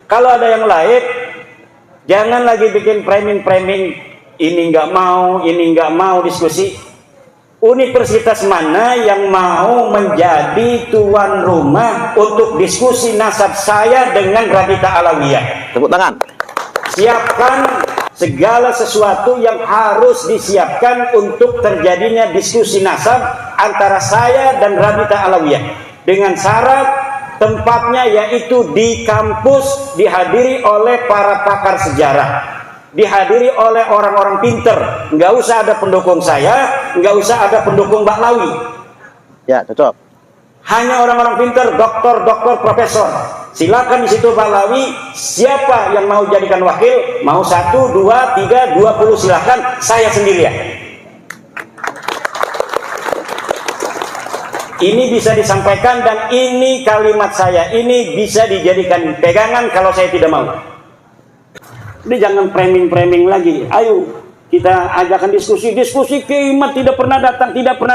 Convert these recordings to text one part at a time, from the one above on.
Kalau ada yang lain, jangan lagi bikin framing-framing, ini nggak mau diskusi. Universitas mana yang mau menjadi tuan rumah untuk diskusi nasab saya dengan Rabita Alawiyah? Tepuk tangan. Siapkan segala sesuatu yang harus disiapkan untuk terjadinya diskusi nasab antara saya dan Rabita Alawiyah, dengan syarat tempatnya yaitu di kampus, dihadiri oleh para pakar sejarah, dihadiri oleh orang-orang pinter. Nggak usah ada pendukung saya, nggak usah ada pendukung Mbak Lawi. Ya, cocok. Hanya orang-orang pinter, doktor, profesor. Silakan di situ Pak Lawi, siapa yang mau jadikan wakil, mau 1, 2, 3, 20, silakan, saya sendirian. Ini bisa disampaikan dan ini kalimat saya, ini bisa dijadikan pegangan kalau saya tidak mau. Ini jangan framing-framing lagi. Ayo kita ajakan diskusi Kimat tidak pernah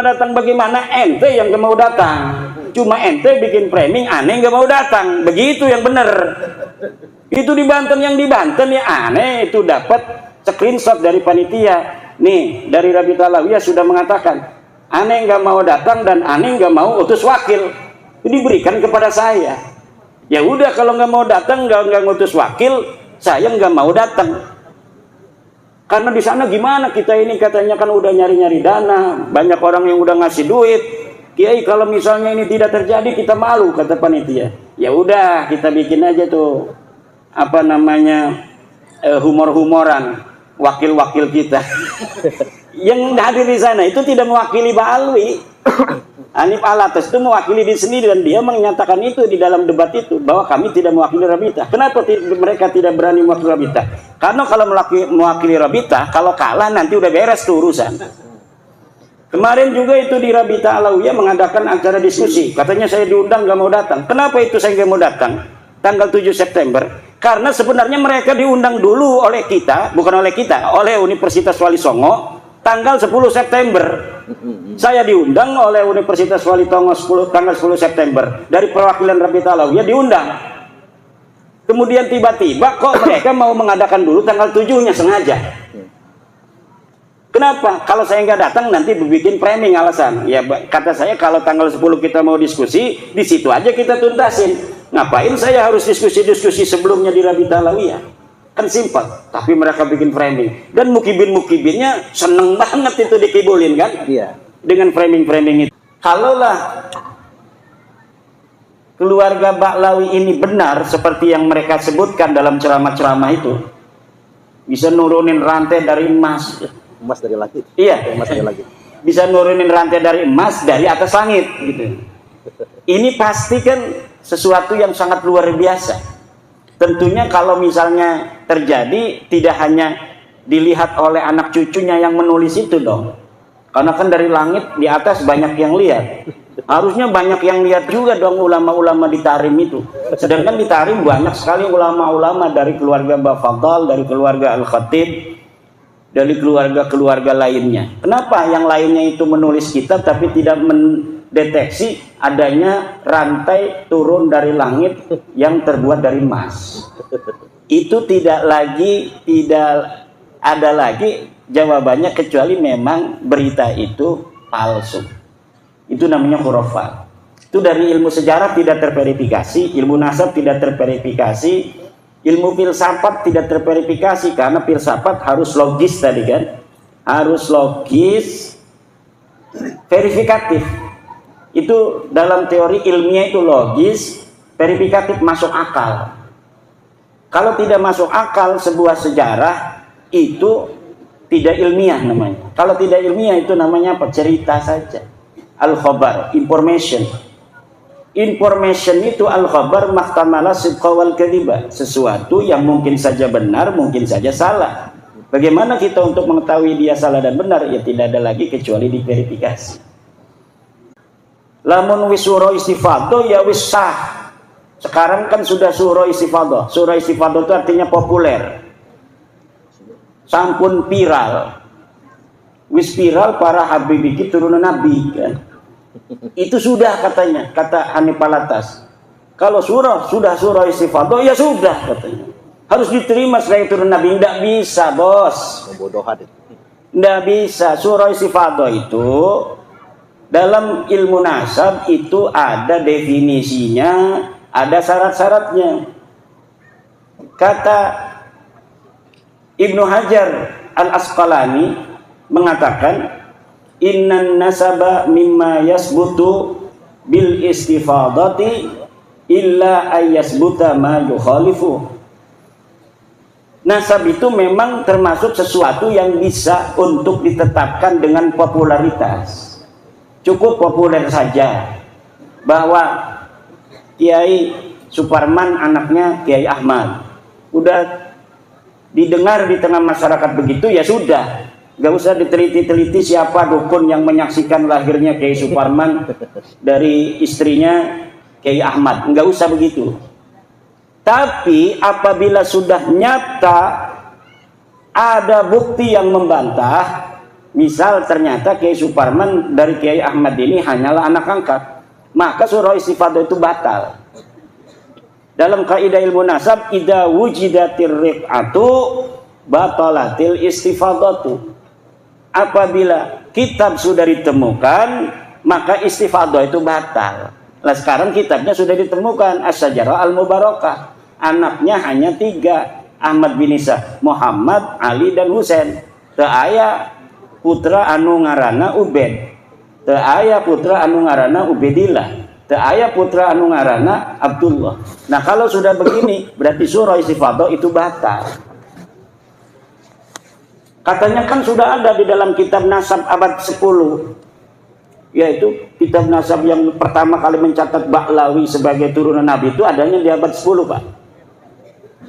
datang bagaimana? Ente yang gak mau datang. Cuma ente bikin framing, aneh gak mau datang. Begitu yang benar. Itu di Banten, yang di Banten ya aneh itu dapat screenshot dari panitia. Nih, dari Rabita Alawiyah sudah mengatakan, aneh gak mau datang dan aneh gak mau utus wakil. Itu diberikan kepada saya. Ya udah, kalau gak mau datang, gak ngutus wakil, saya nggak mau datang. Karena di sana gimana kita ini katanya kan udah nyari-nyari dana, banyak orang yang udah ngasih duit. Kiai kalau misalnya ini tidak terjadi kita malu, kata panitia. Ya udah kita bikin aja tuh apa namanya humor-humoran wakil-wakil kita. Yang hadir di sana itu tidak mewakili Pak Alwi. Hanif Alatas itu mewakili diri sendiri dan dia menyatakan itu di dalam debat itu bahwa kami tidak mewakili Rabita. Kenapa mereka tidak berani mewakili Rabita? Karena kalau mewakili Rabita, kalau kalah nanti udah beres tuh urusan. Kemarin juga itu di Rabita Alawiyah mengadakan acara diskusi. Katanya saya diundang gak mau datang. Kenapa itu saya gak mau datang? Tanggal 7 September. Karena sebenarnya mereka diundang dulu oleh kita, bukan oleh kita, oleh Universitas Wali Songo. Tanggal 10 September saya diundang oleh Universitas Wali Songo tanggal 10 September dari perwakilan Rabita Alawiyah diundang. Kemudian tiba-tiba kok mereka mau mengadakan dulu tanggal 7-nya sengaja. Kenapa? Kalau saya nggak datang nanti bikin framing alasan. Ya kata saya kalau tanggal 10 kita mau diskusi, di situ aja kita tuntasin. Ngapain saya harus diskusi-diskusi sebelumnya di Rabita Alawiyah? Kan simpel, tapi mereka bikin framing dan mukibin-mukibinnya seneng banget itu dikibulin kan? Iya. Dengan framing-framing itu. Kalaulah keluarga Baklawi ini benar seperti yang mereka sebutkan dalam ceramah-ceramah itu, bisa nurunin rantai dari emas. Emas dari langit. Iya. Emas dari langit. Bisa nurunin rantai dari emas dari atas langit gitu. Ini pasti kan sesuatu yang sangat luar biasa. Tentunya kalau misalnya terjadi tidak hanya dilihat oleh anak cucunya yang menulis itu dong. Karena kan dari langit di atas banyak yang lihat. Harusnya banyak yang lihat juga dong ulama-ulama di Tarim itu. Sedangkan di Tarim banyak sekali ulama-ulama dari keluarga Mbak Fadal, dari keluarga Al-Khatib, dari keluarga-keluarga lainnya. Kenapa yang lainnya itu menulis kitab tapi tidak mendeteksi adanya rantai turun dari langit yang terbuat dari emas? Itu tidak ada lagi jawabannya kecuali memang berita itu palsu. Itu namanya khurafat. Itu dari ilmu sejarah tidak terverifikasi, ilmu nasab tidak terverifikasi, ilmu filsafat tidak terverifikasi karena filsafat harus logis tadi kan, harus logis, verifikatif. Itu dalam teori ilmiah itu logis, verifikatif, masuk akal. Kalau tidak masuk akal sebuah sejarah itu tidak ilmiah namanya. Kalau tidak ilmiah itu namanya apa? Cerita saja. Al-khabar, information. Information itu al-khabar mahtamala sidqa wal kadhiba. Sesuatu yang mungkin saja benar, mungkin saja salah. Bagaimana kita untuk mengetahui dia salah dan benar? Ya tidak ada lagi kecuali diverifikasi. Lamun wis sura istifadah ya wis sah. Sekarang kan sudah surah istifadah. Surah istifadah itu artinya populer. Sampun viral. Wis viral para habibiki turunan nabi kan. Itu sudah katanya, kata Hanif Alatas. Kalau sudah surah istifadah, ya sudah katanya. Harus diterima sebagai turun Nabi. Tidak bisa, bos. Pembodohan itu. Tidak bisa. Surah istifadah itu dalam ilmu nasab itu ada definisinya, ada syarat-syaratnya. Kata Ibnu Hajar Al-Asqalani mengatakan, innan nasaba mimma yasbutu bil istifadati illa ayyasbuta ma yukhalifu. Nasab itu memang termasuk sesuatu yang bisa untuk ditetapkan dengan popularitas. Cukup populer saja bahwa Kiai Suparman anaknya Kiai Ahmad. Udah didengar di tengah masyarakat begitu, ya sudah. Gak usah diteliti-teliti siapa dukun yang menyaksikan lahirnya Kiai Suparman dari istrinya Kiai Ahmad. Gak usah begitu. Tapi apabila sudah nyata ada bukti yang membantah, misal ternyata Kiai Suparman dari Kiai Ahmad ini hanyalah anak angkat, maka surah istifadah itu batal. Dalam kaidah ilmu nasab, idza wujidatir rif'atu batalatil istifadatu. Apabila kitab sudah ditemukan, maka istifadah itu batal. Nah sekarang kitabnya sudah ditemukan, As-Sajarah Al-Mubarakah. Anaknya hanya 3, Ahmad bin Isa, Muhammad, Ali, dan Husain. Teu aya putra anu ngaranna Ubed, teu aya putra anu ngaranna Ubedillah, teu aya putra anu ngaranna Abdullah. Nah kalau sudah begini, berarti surah istifadah itu batal. Katanya kan sudah ada di dalam kitab nasab abad 10, yaitu kitab nasab yang pertama kali mencatat Ba'lawi sebagai turunan Nabi itu adanya di abad 10, Pak.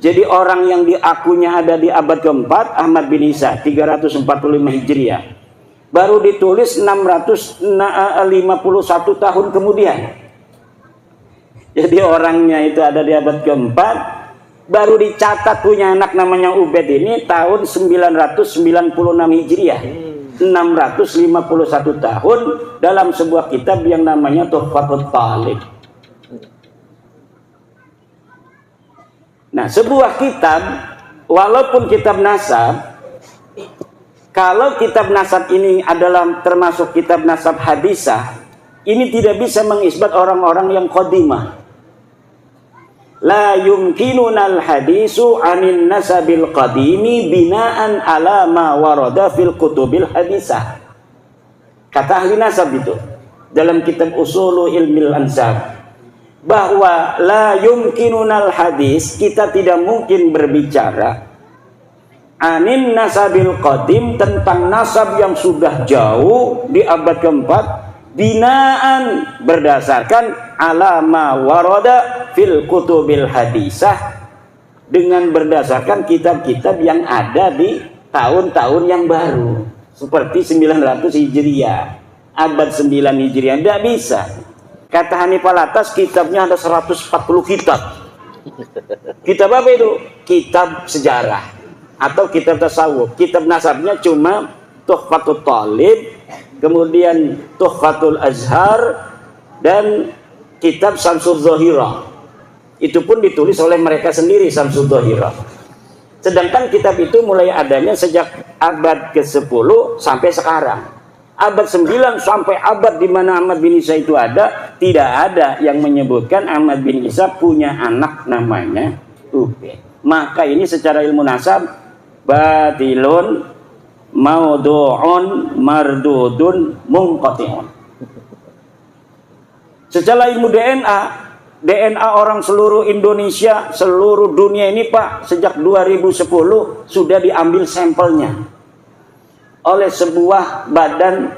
Jadi orang yang diakunya ada di abad keempat, Ahmad bin Isa 345 Hijriah, baru ditulis 651 tahun kemudian. Jadi orangnya itu ada di abad keempat, baru dicatat punya anak namanya Ubed ini tahun 996 Hijriah. 651 tahun dalam sebuah kitab yang namanya Tuhfatul Talib. Nah, sebuah kitab, walaupun kitab nasab, kalau kitab nasab ini adalah termasuk kitab nasab hadisah, ini tidak bisa mengisbat orang-orang yang qadimah. La yumkinunal hadisu anin nasabil qadimi binaan ala ma warada fil kutubil hadisah. Kata ahli nasab itu dalam kitab Usulu Ilmil Ansab, bahwa la yumkinunal hadis, kita tidak mungkin berbicara anin nasabil qadim, tentang nasab yang sudah jauh di abad keempat, binaan berdasarkan alama warada fil kutubil hadisah, dengan berdasarkan kitab-kitab yang ada di tahun-tahun yang baru seperti 900 Hijriah, abad 9 Hijriah. Tidak bisa. Kata Hanifal Atas, kitabnya ada 140 kitab. Kitab apa itu? Kitab sejarah atau kitab tasawuf. Kitab nasabnya cuma Tuhfatul Talib, kemudian Tuhfatul Azhar, dan kitab Samsul Zahirah. Itu pun ditulis oleh mereka sendiri, Samsul Zahirah. Sedangkan kitab itu mulai adanya sejak abad ke-10 sampai sekarang. Abad 9 sampai abad di mana Ahmad bin Isa itu ada, tidak ada yang menyebutkan Ahmad bin Isa punya anak namanya Ubed. Maka ini secara ilmu nasab batilun maudu'un mardudun munqati'un. Secara ilmu DNA orang seluruh Indonesia, seluruh dunia ini, Pak, sejak 2010 sudah diambil sampelnya oleh sebuah badan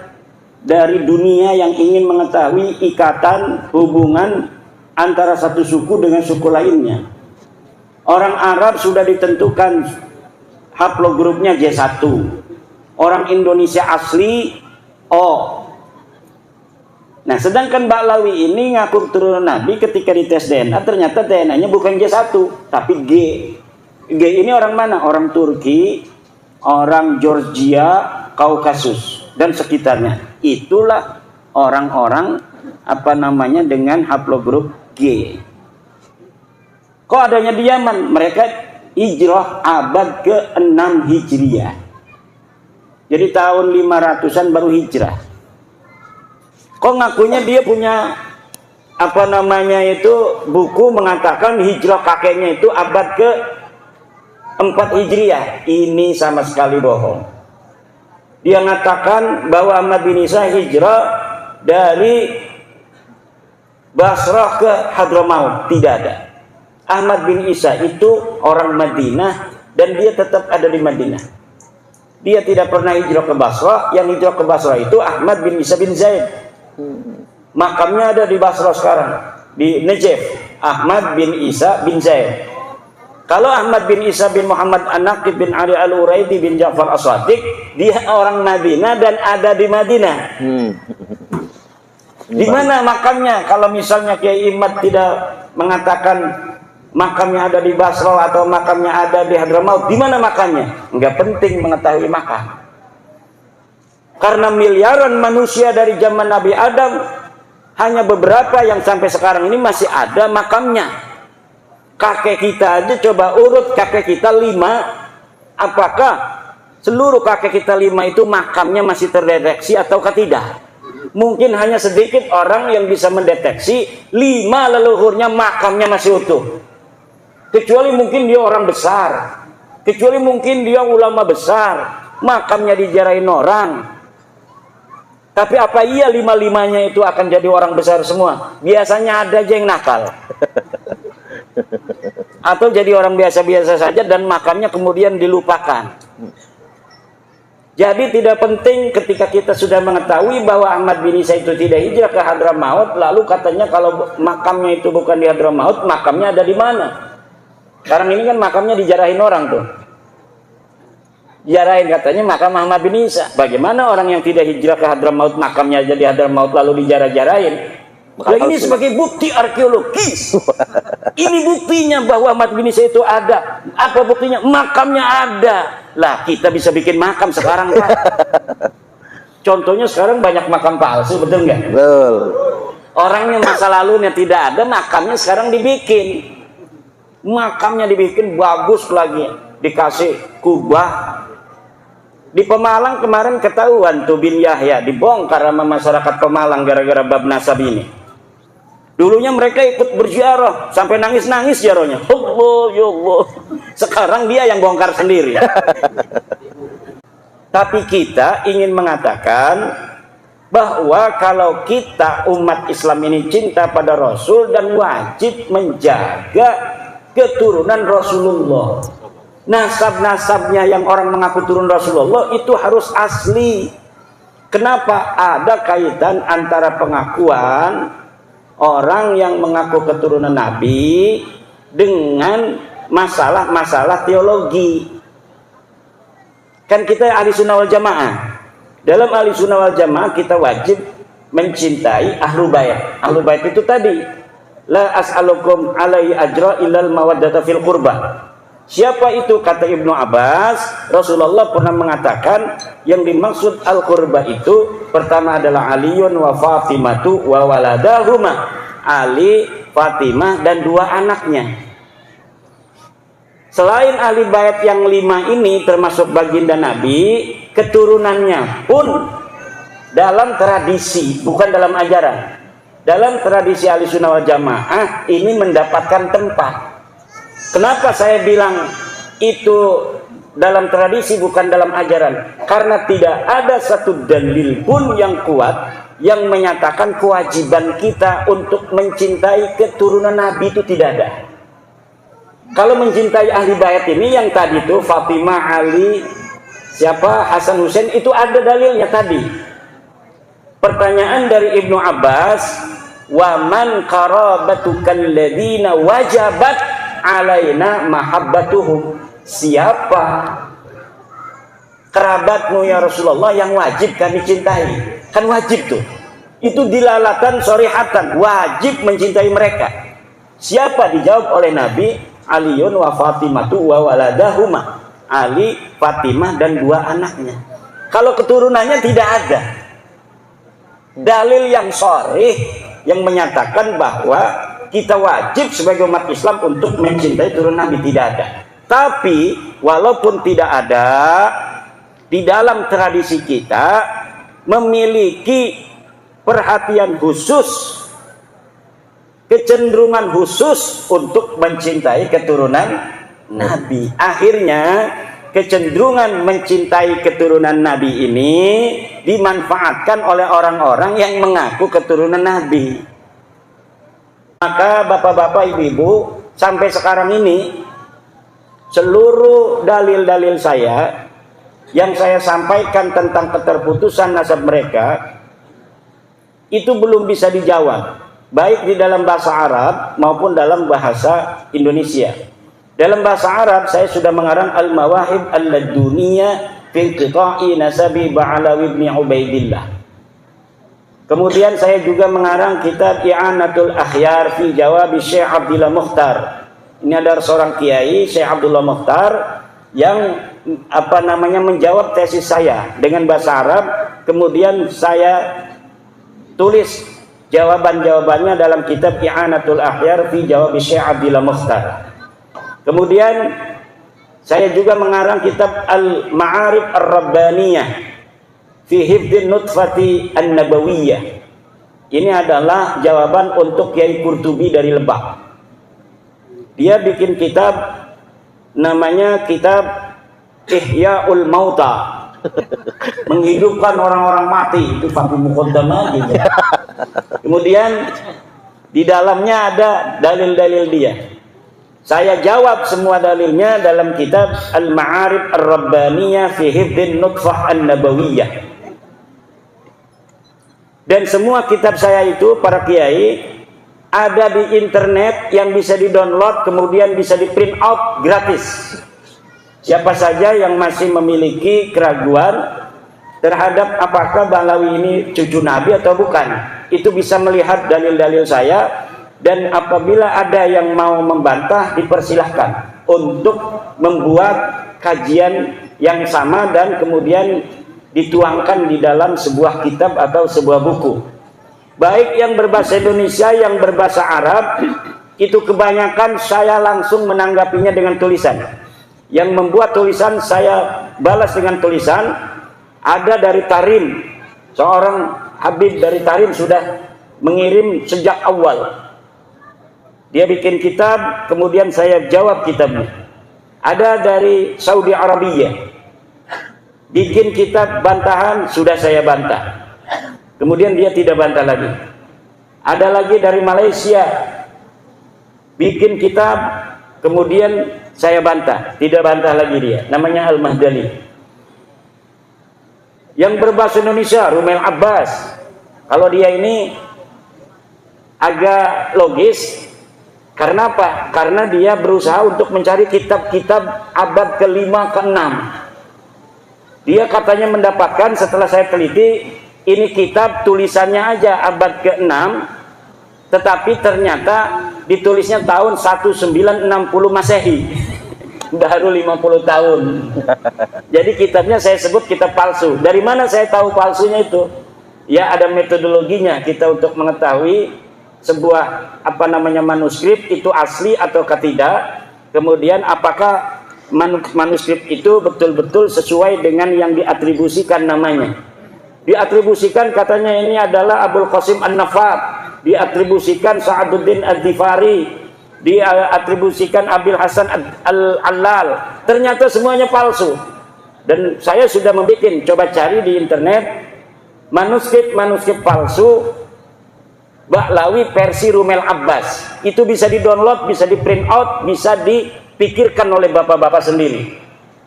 dari dunia yang ingin mengetahui ikatan hubungan antara satu suku dengan suku lainnya. Orang Arab sudah ditentukan haplogrupnya J1, orang Indonesia asli O. Nah, sedangkan Ba'lawi ini ngaku turunan Nabi, ketika dites DNA ternyata DNA-nya bukan J1 tapi G. G ini orang mana? Orang Turki, orang Georgia, Kaukasus dan sekitarnya. Itulah orang-orang dengan haplogrup G. Kok adanya di Yaman? Mereka hijrah abad ke-6 Hijriah. Jadi tahun 500-an baru hijrah. Kok ngakunya dia punya buku mengatakan hijrah kakeknya itu abad ke-4 Hijriah. Ini sama sekali bohong. Dia mengatakan bahwa Ahmad bin Isa hijrah dari Basrah ke Hadramaut. Tidak ada. Ahmad bin Isa itu orang Madinah dan dia tetap ada di Madinah. Dia tidak pernah hijrah ke Basrah. Yang hijrah ke Basrah itu Ahmad bin Isa bin Zaid. Makamnya ada di Basrah sekarang, di Najaf. Ahmad bin Isa bin Zaid. Kalau Ahmad bin Isa bin Muhammad An-Naqib bin Ali Al-Uraidi bin Ja'far As-Sadiq, dia orang Madinah dan ada di Madinah. Di mana makamnya? Kalau misalnya Kiai Imad tidak mengatakan makamnya ada di Basrah atau makamnya ada di Hadramaut, di mana makamnya? Enggak penting mengetahui makam. Karena miliaran manusia dari zaman Nabi Adam, hanya beberapa yang sampai sekarang ini masih ada makamnya. Kakek kita aja coba urut kakek kita 5. Apakah seluruh kakek kita 5 itu makamnya masih terdeteksi ataukah tidak? Mungkin hanya sedikit orang yang bisa mendeteksi 5 leluhurnya makamnya masih utuh. Kecuali mungkin dia orang besar, kecuali mungkin dia ulama besar, makamnya dijarahin orang. Tapi apa iya 5-5-nya itu akan jadi orang besar semua? Biasanya ada aja yang nakal. Atau jadi orang biasa-biasa saja dan makamnya kemudian dilupakan. Jadi tidak penting ketika kita sudah mengetahui bahwa Ahmad bin Isa itu tidak hijrah ke Hadramaut, lalu katanya kalau makamnya itu bukan di Hadramaut, makamnya ada di mana? Sekarang ini kan makamnya dijarahin orang tuh. Jarahin katanya makam Ahmad bin Isa. Bagaimana orang yang tidak hijrah ke Hadramaut makamnya jadi Hadramaut lalu dijarah-jarahin? Nah, ini sebagai bukti arkeologis. Ini buktinya bahwa Ahmad bin Isa itu ada. Apa buktinya? Makamnya ada. Lah kita bisa bikin makam sekarang Pak. Contohnya sekarang banyak makam palsu, betul nggak? Betul. Orangnya masa lalunya tidak ada, makamnya sekarang dibikin. Makamnya dibikin bagus lagi, dikasih kubah. Di Pemalang kemarin ketahuan tuh bin Yahya dibongkar sama masyarakat Pemalang gara-gara bab nasab ini. Dulunya mereka ikut berziarah sampai nangis-nangis ziarahnya. Allah ya Allah. Sekarang dia yang bongkar sendiri. Tapi kita ingin mengatakan bahwa kalau kita umat Islam ini cinta pada Rasul dan wajib menjaga keturunan Rasulullah. Nasab-nasabnya yang orang mengaku turun Rasulullah itu harus asli. Kenapa? Ada kaitan antara pengakuan orang yang mengaku keturunan Nabi dengan masalah-masalah teologi. Kan kita ahli sunnah wal jamaah. Dalam ahli sunnah wal jamaah kita wajib mencintai ahlu bait. Ahlu bait itu tadi, la as'alukum alaihi ajra illal mawaddata fil qurbah. Siapa itu? Kata Ibnu Abbas, Rasulullah pernah mengatakan yang dimaksud al-qurbah itu pertama adalah Aliun wa Fatimatu wa waladahuma. Ali, Fatimah dan 2 anaknya. Selain ahli bait yang 5 ini termasuk baginda Nabi, keturunannya pun dalam tradisi, bukan dalam ajaran. Dalam tradisi ahli sunnah wal jamaah ini mendapatkan tempat. Kenapa saya bilang itu dalam tradisi bukan dalam ajaran? Karena tidak ada satu dalil pun yang kuat yang menyatakan kewajiban kita untuk mencintai keturunan Nabi itu tidak ada. Kalau mencintai ahli bait ini yang tadi itu Fatimah, Ali, siapa, Hasan, Husain itu ada dalilnya tadi. Pertanyaan dari Ibnu Abbas, wa man qarabatukal ladina wajabat alaina mahabbatuhum. Siapa kerabatmu ya Rasulullah yang wajib kami cintai? Kan wajib tuh. Itu dilalatan sorihatan, wajib mencintai mereka. Siapa? Dijawab oleh Nabi, Aliun wa Fatimatu wa waladahuma. Ali, Fatimah dan 2 anaknya. Kalau keturunannya tidak ada dalil yang sharih yang menyatakan bahwa kita wajib sebagai umat Islam untuk mencintai turunan Nabi, tidak ada. Tapi walaupun tidak ada, di dalam tradisi kita memiliki perhatian khusus, kecenderungan khusus untuk mencintai keturunan Nabi. Akhirnya kecenderungan mencintai keturunan Nabi ini dimanfaatkan oleh orang-orang yang mengaku keturunan Nabi. Maka bapak-bapak, ibu-ibu, sampai sekarang ini seluruh dalil-dalil saya yang saya sampaikan tentang keterputusan nasab mereka itu belum bisa dijawab, baik di dalam bahasa Arab maupun dalam bahasa Indonesia. Dalam bahasa Arab saya sudah mengarang Al-Mawahib Al-Laduniyah fi Qita'i Nasabi Ba'alawi ibn Ubaidillah. Kemudian saya juga mengarang kitab I'anatul Akhyar fi Jawab Syekh Abdullah Mukhtar. Ini ada seorang kiai, Syekh Abdullah Mukhtar, yang menjawab tesis saya dengan bahasa Arab. Kemudian saya tulis jawaban-jawabannya dalam kitab I'anatul Akhyar fi Jawab Syekh Abdullah Mukhtar. Kemudian saya juga mengarang kitab Al-Ma'arif Ar-Rabbaniyah fi Hifdhin Nutfati An-Nabawiyah. Ini adalah jawaban untuk Kiai Qurtubi dari Lebak. Dia bikin kitab namanya kitab Ihya'ul Mauta, menghidupkan orang-orang mati. Itu Fakih Muqaddamah gitu. Kemudian di dalamnya ada dalil-dalil dia. Saya jawab semua dalilnya dalam kitab Al-Ma'arif Ar-Rabbaniyah fi Hifdhin Nutfah An-Nabawiyah. Dan semua kitab saya itu, para kiai, ada di internet yang bisa di-download, kemudian bisa di-print out gratis. Siapa saja yang masih memiliki keraguan terhadap apakah Balawi ini cucu Nabi atau bukan, itu bisa melihat dalil-dalil saya. Dan apabila ada yang mau membantah, dipersilahkan untuk membuat kajian yang sama dan kemudian dituangkan di dalam sebuah kitab atau sebuah buku, baik yang berbahasa Indonesia, yang berbahasa Arab. Itu kebanyakan saya langsung menanggapinya dengan tulisan. Yang membuat tulisan saya balas dengan tulisan. Ada dari Tarim, seorang Habib dari Tarim sudah mengirim sejak awal. Dia bikin kitab, kemudian saya jawab kitabnya. Ada dari Saudi Arabia, bikin kitab bantahan, sudah saya bantah. Kemudian dia tidak bantah lagi. Ada lagi dari Malaysia, bikin kitab, kemudian saya bantah, tidak bantah lagi dia. Namanya Al-Mahdali. Yang berbahasa Indonesia, Rumel Abbas. Kalau dia ini agak logis. Karena apa? Karena dia berusaha untuk mencari kitab-kitab abad ke-5, ke-6. Dia katanya mendapatkan, setelah saya teliti, ini kitab tulisannya aja abad ke-6, tetapi ternyata ditulisnya tahun 1960 Masehi. Baru 50 tahun. Jadi kitabnya saya sebut kitab palsu. Dari mana saya tahu palsunya itu? Ya, ada metodologinya kita untuk mengetahui sebuah manuskrip itu asli atau tidak. Kemudian apakah manuskrip itu betul-betul sesuai dengan yang diatribusikan namanya. Diatribusikan katanya ini adalah Abul Qasim An-Nafat, diatribusikan Sa'aduddin Ad-Difari, diatribusikan Abil Hasan Al-Allal. Ternyata semuanya palsu. Dan saya sudah membuat, coba cari di internet manuskrip palsu Ba'lawi versi Rumel Abbas. Itu bisa di-download, bisa di-print out, bisa dipikirkan oleh bapak-bapak sendiri.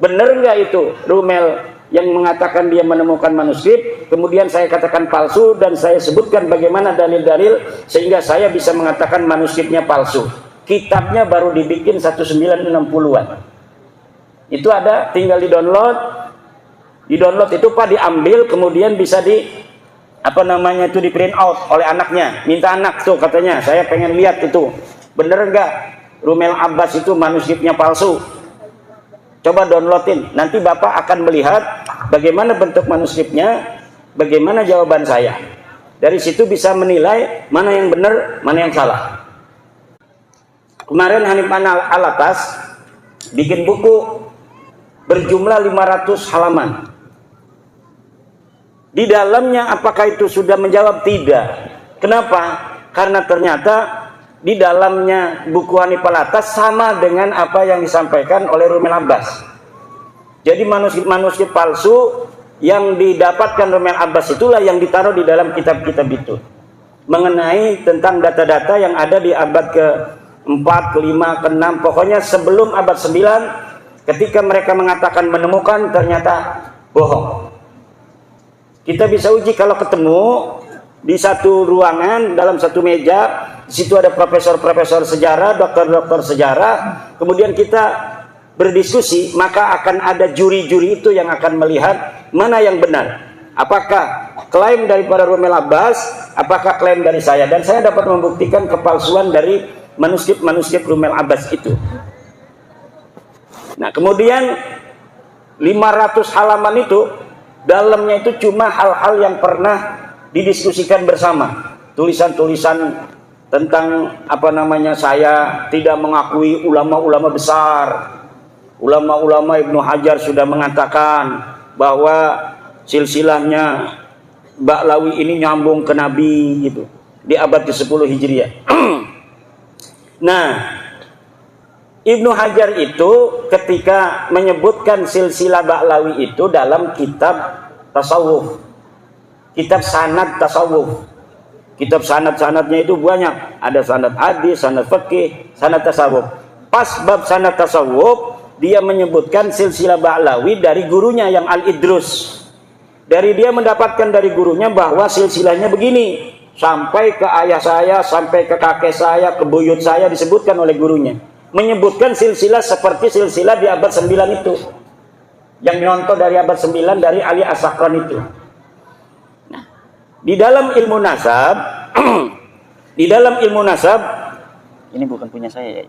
Benar nggak itu Rumel yang mengatakan dia menemukan manuskrip, kemudian saya katakan palsu, dan saya sebutkan bagaimana dalil-dalil sehingga saya bisa mengatakan manuskripnya palsu. Kitabnya baru dibikin 1960-an. Itu ada, tinggal di-download. Di-download itu Pak diambil, kemudian bisa itu di print out oleh anaknya. Minta anak tuh katanya, saya pengen lihat itu bener nggak Rumel Abbas itu manuskripnya palsu. Coba downloadin, nanti bapak akan melihat bagaimana bentuk manuskripnya, bagaimana jawaban saya. Dari situ bisa menilai mana yang benar, mana yang salah. Kemarin Hanif Alatas bikin buku berjumlah 500 halaman. Di dalamnya apakah itu sudah menjawab? Tidak. Kenapa? Karena ternyata di dalamnya buku Hanif Alatas sama dengan apa yang disampaikan oleh Rumel Abbas. Jadi manuskrip palsu yang didapatkan Rumel Abbas itulah yang ditaruh di dalam kitab-kitab itu, mengenai tentang data-data yang ada di abad ke-4, ke-5, ke-6, pokoknya sebelum abad 9, ketika mereka mengatakan menemukan, ternyata bohong. Kita bisa uji kalau ketemu di satu ruangan, dalam satu meja, di situ ada profesor-profesor sejarah, dokter-dokter sejarah, kemudian kita berdiskusi, maka akan ada juri-juri itu yang akan melihat mana yang benar. Apakah klaim daripada Rumel Abbas, apakah klaim dari saya, dan saya dapat membuktikan kepalsuan dari manuskrip Rumel Abbas itu. Nah, kemudian 500 halaman itu dalamnya itu cuma hal-hal yang pernah didiskusikan bersama, tulisan-tulisan tentang saya tidak mengakui ulama-ulama besar. Ulama-ulama Ibnu Hajar sudah mengatakan bahwa silsilahnya Ba'lawi ini nyambung ke Nabi gitu, di abad ke-10 Hijriah. Nah, Ibnu Hajar itu ketika menyebutkan silsilah Ba'lawi itu dalam kitab tasawuf, kitab sanad tasawuf. Kitab sanad-sanadnya itu banyak, ada sanad hadis, sanad fikih, sanad tasawuf. Pas bab sanad tasawuf, dia menyebutkan silsilah Ba'lawi dari gurunya yang Al-Idrus. Dari dia mendapatkan dari gurunya bahwa silsilahnya begini, sampai ke ayah saya, sampai ke kakek saya, ke buyut saya, disebutkan oleh gurunya. Menyebutkan silsilah seperti silsilah di abad 9 itu, yang nyontoh dari abad 9 dari Ali As-Sakran itu. Nah, di dalam ilmu nasab di dalam ilmu nasab, ini bukan punya saya ya,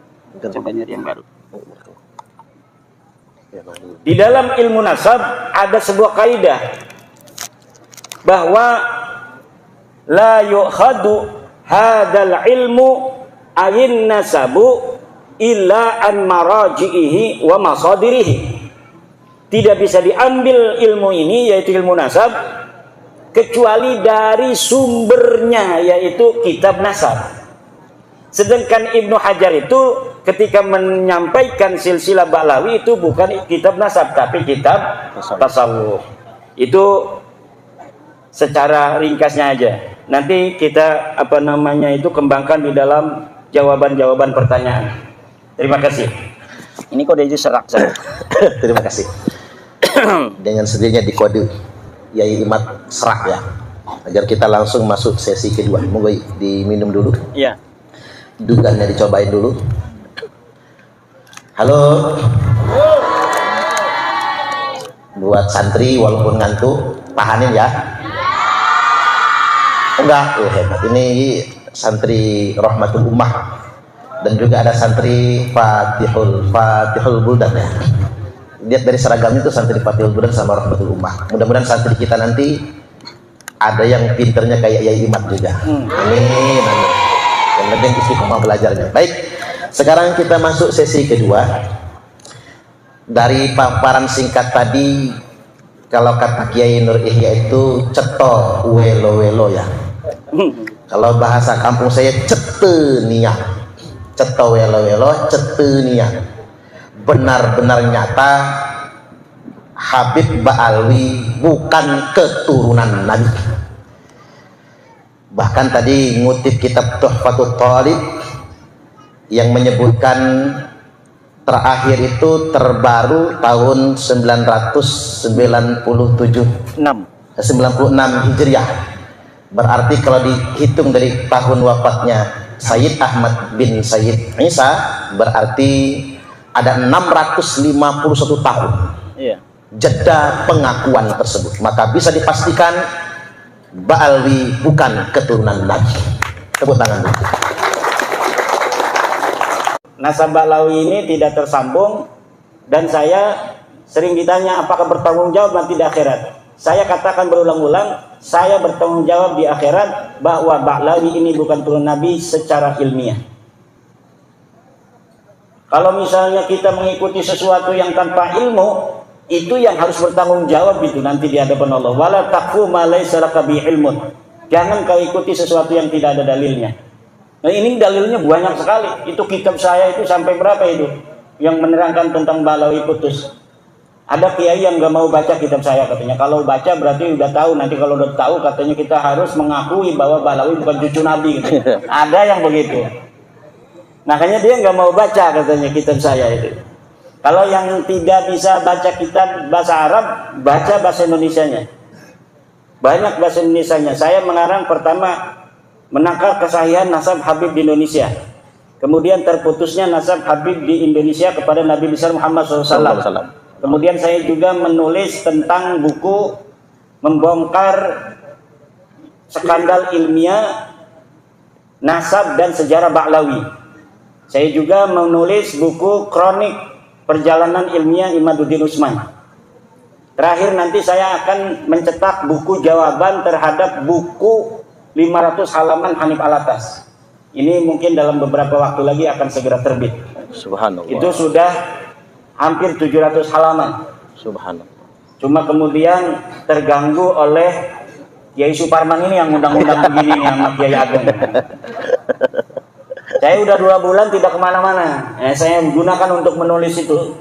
coba nyari yang baru. Di dalam ilmu nasab ada sebuah kaidah bahwa la yu'khadu hadzal ilmu ayin nasabu illa an maraji'ihi wa masadirihi. Tidak bisa diambil ilmu ini, yaitu ilmu nasab, kecuali dari sumbernya, yaitu kitab nasab. Sedangkan Ibnu Hajar itu ketika menyampaikan silsilah Ba'lawi itu bukan kitab nasab, tapi kitab tasawuf. Itu secara ringkasnya aja. Nanti kita itu kembangkan di dalam jawaban-jawaban pertanyaan. Terima kasih. Ini kode serak. Terima kasih. Dengan sendirinya dikode Yai Imat serak ya, agar kita langsung masuk sesi kedua. Monggo diminum dulu. Iya. Dugannya dicobain dulu. Halo. Buat santri walaupun ngantuk, tahanin ya. Enggak, hebat. Ini santri Rahmatul Ummah dan juga ada santri Fatihul Buldan ya. Lihat dari seragamnya itu santri Fatihul Buldan sama Rahmatul Ummah. Mudah-mudahan santri kita nanti ada yang pinternya kayak Yai Imat juga. Amin. Yang penting istiqomah belajarnya. Baik, sekarang kita masuk sesi kedua. Dari paparan singkat tadi, kalau kata Kiai Nur Ihya itu ceto welo-welo ya. Kalau bahasa kampung saya cetenia, ceto welo-welo, cetenia. Benar-benar nyata Habib Ba'alwi bukan keturunan Nabi. Bahkan tadi ngutip kitab Tuhfatul Thalib yang menyebutkan terakhir itu terbaru tahun 96 Hijriah. Berarti kalau dihitung dari tahun wafatnya Sayyid Ahmad bin Sayyid Isa, berarti ada 651 tahun. Iya. Jeda pengakuan tersebut. Maka bisa dipastikan Ba'alwi bukan keturunan Nabi. Tepuk tangan dulu. Nasab Ba'lawi ini tidak tersambung, dan saya sering ditanya apakah bertanggung jawab nanti di akhirat. Saya katakan berulang-ulang, saya bertanggung jawab di akhirat bahwa Ba'lawi ini bukan turun Nabi secara ilmiah. Kalau misalnya kita mengikuti sesuatu yang tanpa ilmu, itu yang harus bertanggung jawab itu nanti di hadapan Allah. Wala taqfu ma laysa laka bi ilmun. Jangan kau ikuti sesuatu yang tidak ada dalilnya. Nah, ini dalilnya banyak sekali. Itu kitab saya itu sampai berapa itu yang menerangkan tentang Balawi putus. Ada kiai yang gak mau baca kitab saya katanya. Kalau baca berarti udah tahu. Nanti kalau udah tahu katanya kita harus mengakui bahwa Balawi bukan cucu Nabi gitu. Ada yang begitu. Makanya dia nggak mau baca katanya kitab saya itu. Kalau yang tidak bisa baca kitab bahasa Arab, baca bahasa Indonesianya. Banyak bahasa Indonesianya. Saya mengarang pertama menangkal kesahihan nasab Habib di Indonesia. Kemudian terputusnya nasab Habib di Indonesia kepada Nabi besar Muhammad SAW. Kemudian saya juga menulis tentang buku membongkar skandal ilmiah nasab dan sejarah Ba'lawi. Saya juga menulis buku kronik perjalanan ilmiah Imaduddin Usman. Terakhir nanti saya akan mencetak buku jawaban terhadap buku 500 halaman Hanif Alatas. Ini mungkin dalam beberapa waktu lagi akan segera terbit. Subhanallah. Itu sudah hampir 700 halaman. Subhanallah. Cuma kemudian terganggu oleh Kiai Suparman ini yang undang-undang begini sama Kiai Ageng. Saya udah 2 bulan tidak kemana-mana. Saya gunakan untuk menulis itu.